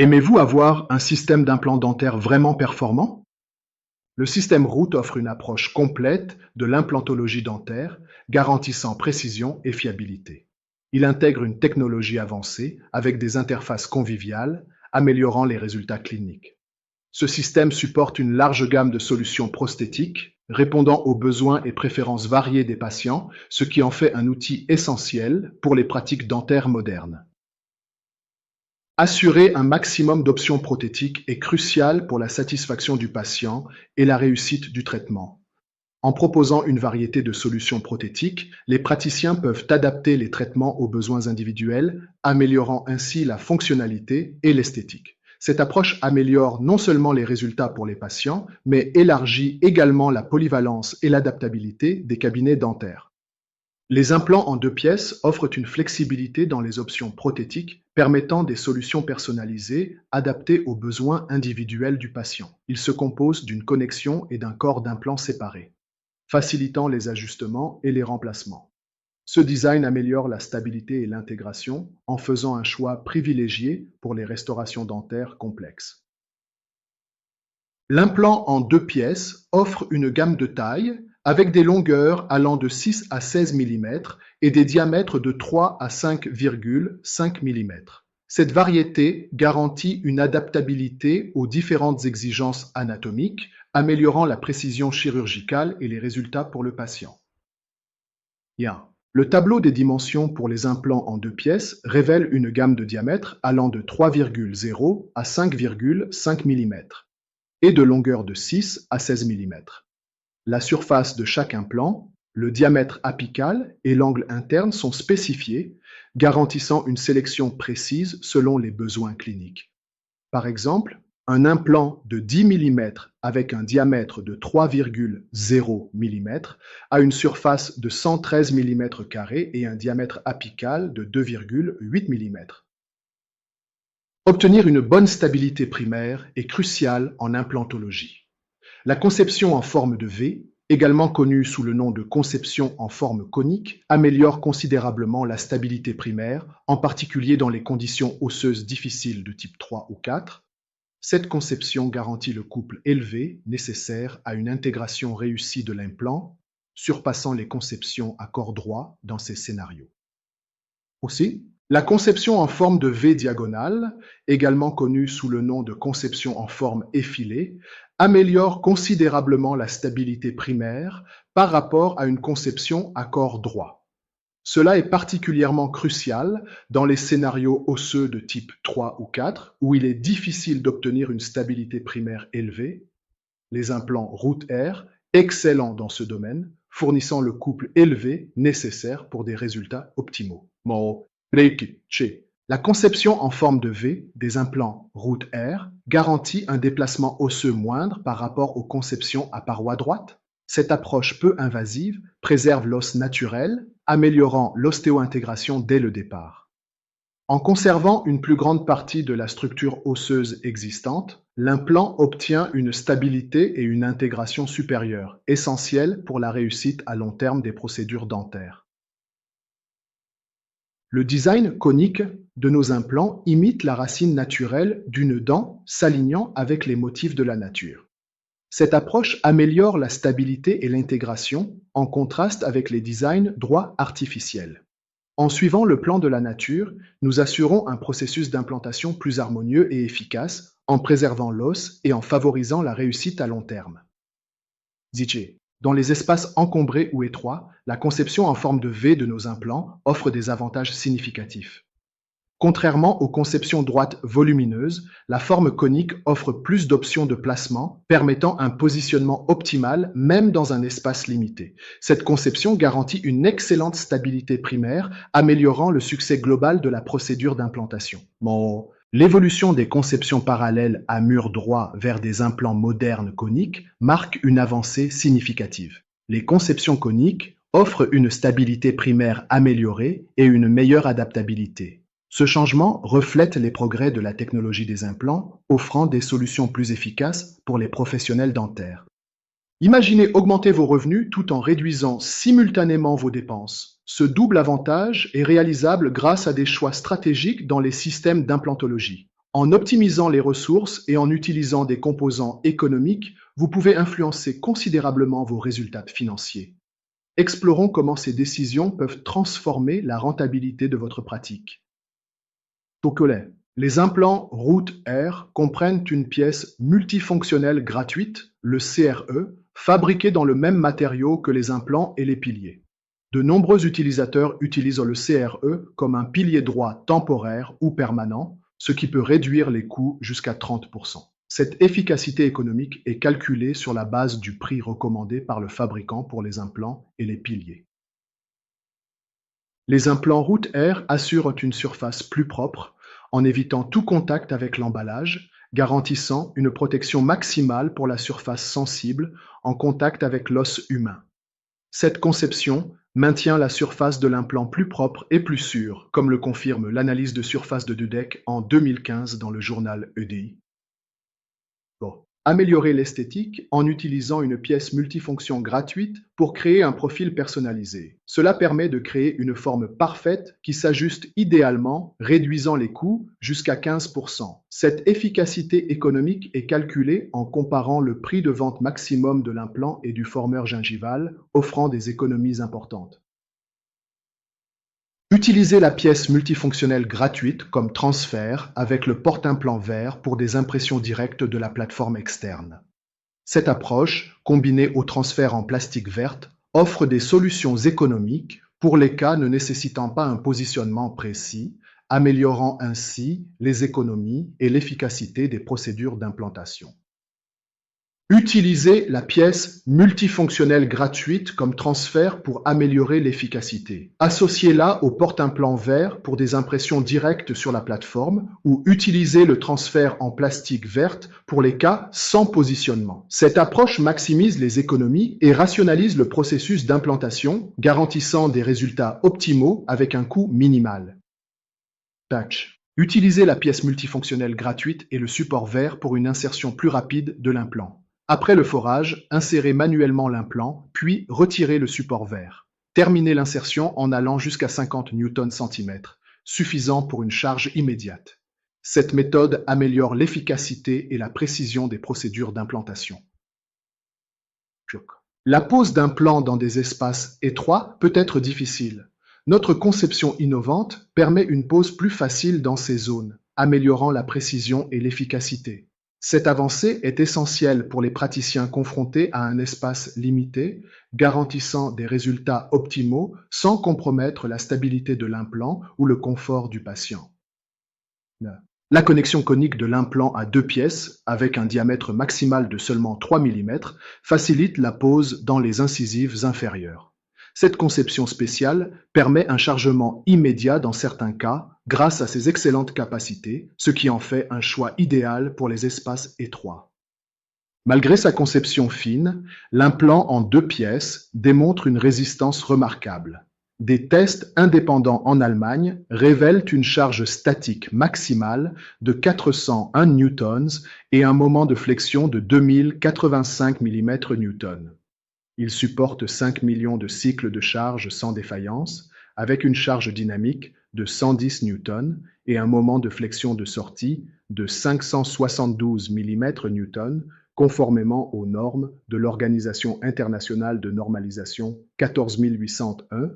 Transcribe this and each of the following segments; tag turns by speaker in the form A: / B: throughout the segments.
A: Aimez-vous avoir un système d'implants dentaires vraiment performant? Le système Root offre une approche complète de l'implantologie dentaire, garantissant précision et fiabilité. Il intègre une technologie avancée avec des interfaces conviviales, améliorant les résultats cliniques. Ce système supporte une large gamme de solutions prosthétiques, répondant aux besoins et préférences variés des patients, ce qui en fait un outil essentiel pour les pratiques dentaires modernes. Assurer un maximum d'options prothétiques est crucial pour la satisfaction du patient et la réussite du traitement. En proposant une variété de solutions prothétiques, les praticiens peuvent adapter les traitements aux besoins individuels, améliorant ainsi la fonctionnalité et l'esthétique. Cette approche améliore non seulement les résultats pour les patients, mais élargit également la polyvalence et l'adaptabilité des cabinets dentaires. Les implants en 2 pièces offrent une flexibilité dans les options prothétiques, permettant des solutions personnalisées, adaptées aux besoins individuels du patient. Ils se composent d'une connexion et d'un corps d'implants séparés, facilitant les ajustements et les remplacements. Ce design améliore la stabilité et l'intégration en faisant un choix privilégié pour les restaurations dentaires complexes. L'implant en 2 pièces offre une gamme de tailles avec des longueurs allant de 6 à 16 mm et des diamètres de 3 à 5,5 mm. Cette variété garantit une adaptabilité aux différentes exigences anatomiques, améliorant la précision chirurgicale et les résultats pour le patient. Bien. Le tableau des dimensions pour les implants en 2 pièces révèle une gamme de diamètres allant de 3,0 à 5,5 mm et de longueur de 6 à 16 mm. La surface de chaque implant, le diamètre apical et l'angle interne sont spécifiés, garantissant une sélection précise selon les besoins cliniques. Par exemple, un implant de 10 mm avec un diamètre de 3,0 mm a une surface de 113 mm² et un diamètre apical de 2,8 mm. Obtenir une bonne stabilité primaire est crucial en implantologie. La conception en forme de V, également connue sous le nom de conception en forme conique, améliore considérablement la stabilité primaire, en particulier dans les conditions osseuses difficiles de type 3 ou 4. Cette conception garantit le couple élevé nécessaire à une intégration réussie de l'implant, surpassant les conceptions à corps droit dans ces scénarios. Aussi, la conception en forme de V diagonale, également connue sous le nom de conception en forme effilée, améliore considérablement la stabilité primaire par rapport à une conception à corps droit. Cela est particulièrement crucial dans les scénarios osseux de type 3 ou 4, où il est difficile d'obtenir une stabilité primaire élevée. Les implants Root Air, excellents dans ce domaine, fournissant le couple élevé nécessaire pour des résultats optimaux. La conception en forme de V des implants Root Air garantit un déplacement osseux moindre par rapport aux conceptions à paroi droite. Cette approche peu invasive préserve l'os naturel, améliorant l'ostéo-intégration dès le départ. En conservant une plus grande partie de la structure osseuse existante, l'implant obtient une stabilité et une intégration supérieures, essentielles pour la réussite à long terme des procédures dentaires. Le design conique de nos implants imite la racine naturelle d'une dent s'alignant avec les motifs de la nature. Cette approche améliore la stabilité et l'intégration, en contraste avec les designs droits artificiels. En suivant le plan de la nature, nous assurons un processus d'implantation plus harmonieux et efficace, en préservant l'os et en favorisant la réussite à long terme. Dans les espaces encombrés ou étroits, la conception en forme de V de nos implants offre des avantages significatifs. Contrairement aux conceptions droites volumineuses, la forme conique offre plus d'options de placement, permettant un positionnement optimal même dans un espace limité. Cette conception garantit une excellente stabilité primaire, améliorant le succès global de la procédure d'implantation. L'évolution des conceptions parallèles à mur droit vers des implants modernes coniques marque une avancée significative. Les conceptions coniques offrent une stabilité primaire améliorée et une meilleure adaptabilité. Ce changement reflète les progrès de la technologie des implants, offrant des solutions plus efficaces pour les professionnels dentaires. Imaginez augmenter vos revenus tout en réduisant simultanément vos dépenses. Ce double avantage est réalisable grâce à des choix stratégiques dans les systèmes d'implantologie. En optimisant les ressources et en utilisant des composants économiques, vous pouvez influencer considérablement vos résultats financiers. Explorons comment ces décisions peuvent transformer la rentabilité de votre pratique. Tocolet. Les implants Root Air comprennent une pièce multifonctionnelle gratuite, le CRE, fabriquée dans le même matériau que les implants et les piliers. De nombreux utilisateurs utilisent le CRE comme un pilier droit temporaire ou permanent, ce qui peut réduire les coûts jusqu'à 30%. Cette efficacité économique est calculée sur la base du prix recommandé par le fabricant pour les implants et les piliers. Les implants Root Air assurent une surface plus propre en évitant tout contact avec l'emballage, garantissant une protection maximale pour la surface sensible en contact avec l'os humain. Cette conception maintient la surface de l'implant plus propre et plus sûre, comme le confirme l'analyse de surface de Dudek en 2015 dans le journal EDI. Bon. Améliorer l'esthétique en utilisant une pièce multifonction gratuite pour créer un profil personnalisé. Cela permet de créer une forme parfaite qui s'ajuste idéalement, réduisant les coûts jusqu'à 15%. Cette efficacité économique est calculée en comparant le prix de vente maximum de l'implant et du formeur gingival, offrant des économies importantes. Utilisez la pièce multifonctionnelle gratuite comme transfert avec le porte-implant vert pour des impressions directes de la plateforme externe. Cette approche, combinée au transfert en plastique verte, offre des solutions économiques pour les cas ne nécessitant pas un positionnement précis, améliorant ainsi les économies et l'efficacité des procédures d'implantation. Utilisez la pièce multifonctionnelle gratuite comme transfert pour améliorer l'efficacité. Associez-la au porte-implant vert pour des impressions directes sur la plateforme ou utilisez le transfert en plastique verte pour les cas sans positionnement. Cette approche maximise les économies et rationalise le processus d'implantation, garantissant des résultats optimaux avec un coût minimal. Patch. Utilisez la pièce multifonctionnelle gratuite et le support vert pour une insertion plus rapide de l'implant. Après le forage, insérez manuellement l'implant, puis retirez le support vert. Terminez l'insertion en allant jusqu'à 50 Newton-cm, suffisant pour une charge immédiate. Cette méthode améliore l'efficacité et la précision des procédures d'implantation. La pose d'implants dans des espaces étroits peut être difficile. Notre conception innovante permet une pose plus facile dans ces zones, améliorant la précision et l'efficacité. Cette avancée est essentielle pour les praticiens confrontés à un espace limité, garantissant des résultats optimaux sans compromettre la stabilité de l'implant ou le confort du patient. La connexion conique de l'implant à deux pièces, avec un diamètre maximal de seulement 3 mm, facilite la pose dans les incisives inférieures. Cette conception spéciale permet un chargement immédiat dans certains cas grâce à ses excellentes capacités, ce qui en fait un choix idéal pour les espaces étroits. Malgré sa conception fine, l'implant en deux pièces démontre une résistance remarquable. Des tests indépendants en Allemagne révèlent une charge statique maximale de 401 newtons et un moment de flexion de 2085 mm-N. Il supporte 5 millions de cycles de charge sans défaillance, avec une charge dynamique de 110 newtons et un moment de flexion de sortie de 572 mm-N, conformément aux normes de l'Organisation internationale de normalisation 14801.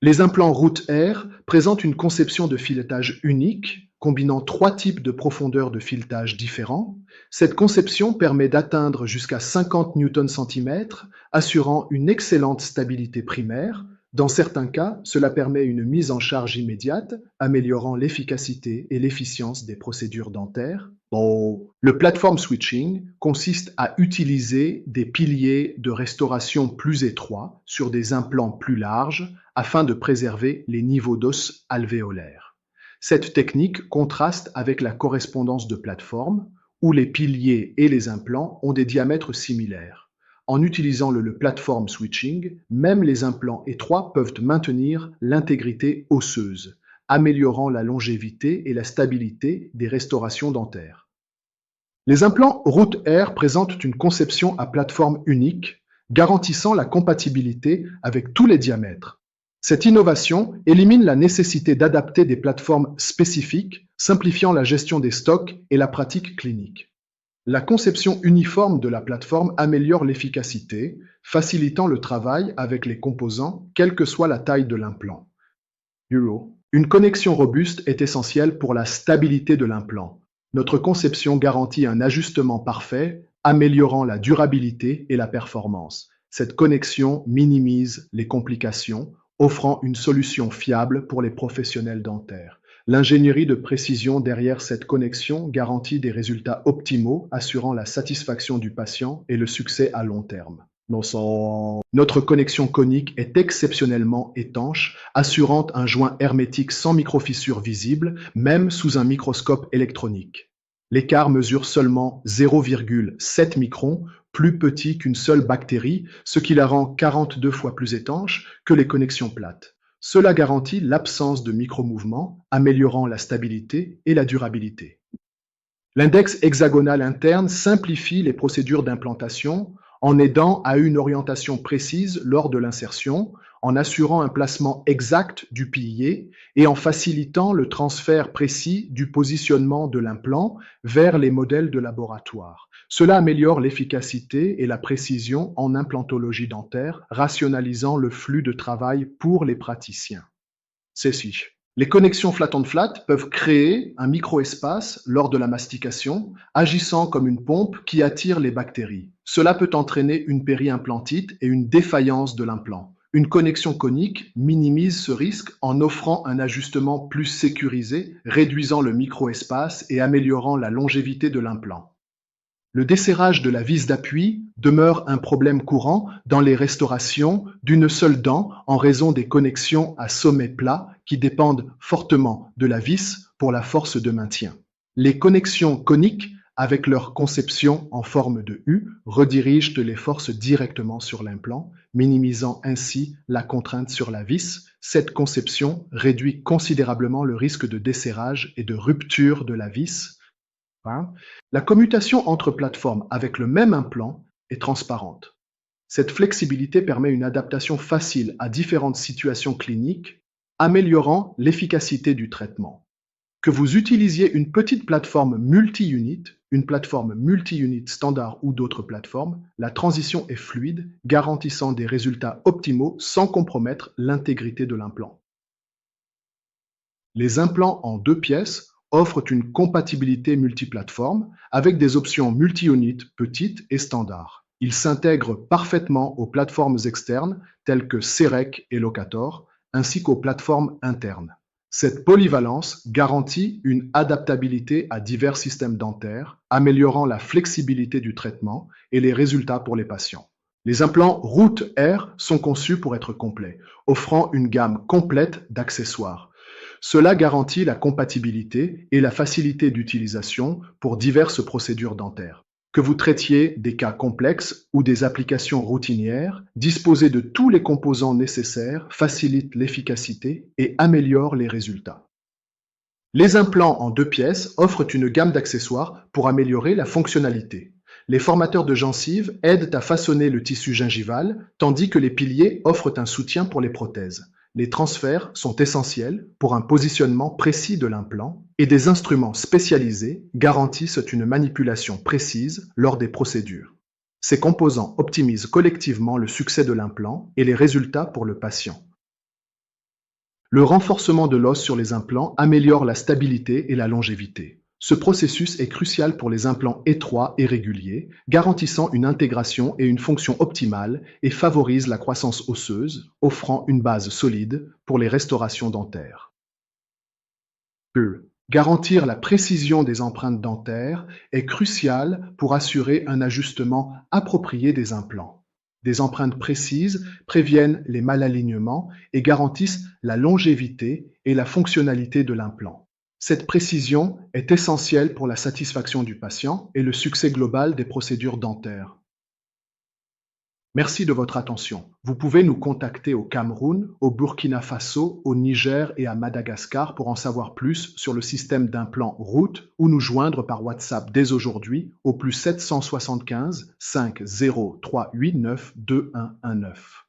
A: Les implants Root Air présentent une conception de filetage unique, combinant trois types de profondeur de filetage différents. Cette conception permet d'atteindre jusqu'à 50 Newton-cm, assurant une excellente stabilité primaire. Dans certains cas, cela permet une mise en charge immédiate, améliorant l'efficacité et l'efficience des procédures dentaires. Le platform switching consiste à utiliser des piliers de restauration plus étroits sur des implants plus larges afin de préserver les niveaux d'os alvéolaires. Cette technique contraste avec la correspondance de plateforme, où les piliers et les implants ont des diamètres similaires. En utilisant le platform switching, même les implants étroits peuvent maintenir l'intégrité osseuse, améliorant la longévité et la stabilité des restaurations dentaires. Les implants Root Air présentent une conception à plateforme unique, garantissant la compatibilité avec tous les diamètres. Cette innovation élimine la nécessité d'adapter des plateformes spécifiques, simplifiant la gestion des stocks et la pratique clinique. La conception uniforme de la plateforme améliore l'efficacité, facilitant le travail avec les composants, quelle que soit la taille de l'implant. Une connexion robuste est essentielle pour la stabilité de l'implant. Notre conception garantit un ajustement parfait, améliorant la durabilité et la performance. Cette connexion minimise les complications, offrant une solution fiable pour les professionnels dentaires. L'ingénierie de précision derrière cette connexion garantit des résultats optimaux, assurant la satisfaction du patient et le succès à long terme. Notre connexion conique est exceptionnellement étanche, assurant un joint hermétique sans microfissure visible, même sous un microscope électronique. L'écart mesure seulement 0,7 microns, plus petit qu'une seule bactérie, ce qui la rend 42 fois plus étanche que les connexions plates. Cela garantit l'absence de micromouvements, améliorant la stabilité et la durabilité. L'index hexagonal interne simplifie les procédures d'implantation en aidant à une orientation précise lors de l'insertion, en assurant un placement exact du pilier et en facilitant le transfert précis du positionnement de l'implant vers les modèles de laboratoire. Cela améliore l'efficacité et la précision en implantologie dentaire, rationalisant le flux de travail pour les praticiens. Ceci. Les connexions flat-on-flat peuvent créer un microespace lors de la mastication, agissant comme une pompe qui attire les bactéries. Cela peut entraîner une périimplantite et une défaillance de l'implant. Une connexion conique minimise ce risque en offrant un ajustement plus sécurisé, réduisant le microespace et améliorant la longévité de l'implant. Le desserrage de la vis d'appui demeure un problème courant dans les restaurations d'une seule dent en raison des connexions à sommet plat qui dépendent fortement de la vis pour la force de maintien. Les connexions coniques, avec leur conception en forme de U, redirigent les forces directement sur l'implant, minimisant ainsi la contrainte sur la vis. Cette conception réduit considérablement le risque de desserrage et de rupture de la vis. La commutation entre plateformes avec le même implant est transparente. Cette flexibilité permet une adaptation facile à différentes situations cliniques, améliorant l'efficacité du traitement. Que vous utilisiez une petite plateforme multi-unit, une plateforme multi-unit standard ou d'autres plateformes, la transition est fluide, garantissant des résultats optimaux sans compromettre l'intégrité de l'implant. Les implants en 2 pièces offrent une compatibilité multiplateforme avec des options multi-unit petites et standards. Ils s'intègrent parfaitement aux plateformes externes telles que CEREC et Locator, ainsi qu'aux plateformes internes. Cette polyvalence garantit une adaptabilité à divers systèmes dentaires, améliorant la flexibilité du traitement et les résultats pour les patients. Les implants Root Air sont conçus pour être complets, offrant une gamme complète d'accessoires. Cela garantit la compatibilité et la facilité d'utilisation pour diverses procédures dentaires. Que vous traitiez des cas complexes ou des applications routinières, disposer de tous les composants nécessaires facilite l'efficacité et améliore les résultats. Les implants en 2 pièces offrent une gamme d'accessoires pour améliorer la fonctionnalité. Les formateurs de gencives aident à façonner le tissu gingival, tandis que les piliers offrent un soutien pour les prothèses. Les transferts sont essentiels pour un positionnement précis de l'implant et des instruments spécialisés garantissent une manipulation précise lors des procédures. Ces composants optimisent collectivement le succès de l'implant et les résultats pour le patient. Le renforcement de l'os sur les implants améliore la stabilité et la longévité. Ce processus est crucial pour les implants étroits et réguliers, garantissant une intégration et une fonction optimale et favorise la croissance osseuse, offrant une base solide pour les restaurations dentaires. Garantir la précision des empreintes dentaires est crucial pour assurer un ajustement approprié des implants. Des empreintes précises préviennent les malalignements et garantissent la longévité et la fonctionnalité de l'implant. Cette précision est essentielle pour la satisfaction du patient et le succès global des procédures dentaires. Merci de votre attention. Vous pouvez nous contacter au Cameroun, au Burkina Faso, au Niger et à Madagascar pour en savoir plus sur le système d'implants Root ou nous joindre par WhatsApp dès aujourd'hui au +775 50 389 2119.